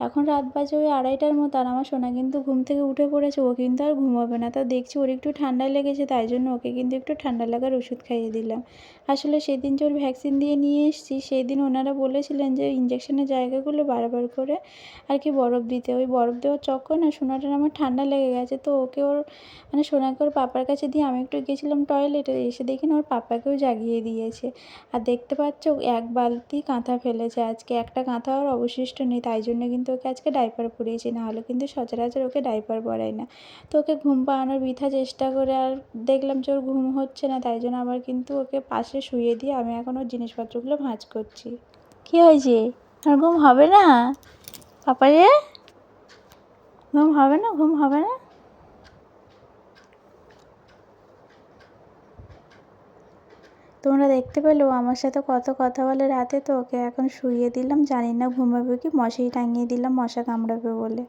এখন রাত বাজে ওই 2:30টার মতো, আর আমার সোনা কিন্তু ঘুম থেকে উঠে পড়েছে। ও কিন্তু আর ঘুমাবে না। তো দেখছি ওর একটু ঠান্ডা লেগেছে, তাই জন্য ওকে কিন্তু একটু ঠান্ডা লাগার ওষুধ খাইয়ে দিলাম। আসলে সেদিন যে ওর ভ্যাকসিন দিয়ে নিয়ে এসেছি, সেই দিন ওনারা বলেছিলেন যে ইঞ্জেকশনের জায়গাগুলো বারবার করে আর কি বরফ দিতে। ওই বরফ দেওয়ার চক্করে না সোনাটার আমার ঠান্ডা লেগে গেছে। তো ওকে ওর মানে সোনাকে ওর পাপার কাছে দিয়ে আমি একটু গেছিলাম টয়লেটে, এসে দেখি না ওর পাপাকেও জাগিয়ে দিয়েছে। আর দেখতে পাচ্ছ 1 বালতি কাঁথা ফেলেছে আজকে, একটা কাঁথা আর অবশিষ্ট নেই। তাই জন্য কিন্তু ওকে আজকে ডাইপার পরিয়েছি, নাহলে কিন্তু সচরাচর ওকে ডাইপার পরাই না। তো ওকে ঘুম পাড়ানোর বৃথা চেষ্টা করে আর দেখলাম যে ওর ঘুম হচ্ছে না, তাই জন্য আবার কিন্তু ওকে পাশে শুইয়ে দিয়ে আমি এখন ওর জিনিসপত্রগুলো ভাঁজ করছি। কী হয়েছে? আর ঘুম হবে না পাপা রে? ঘুম হবে না? ঘুম হবে না? তোমরা দেখতে পেলে ও আমার সাথে কত কথা বলে রাতে। তো ওকে এখন শুইয়ে দিলাম, জানি না ঘুমাবে কি, মশারি টাঙিয়ে দিলাম মশা কামড়াবে বলে।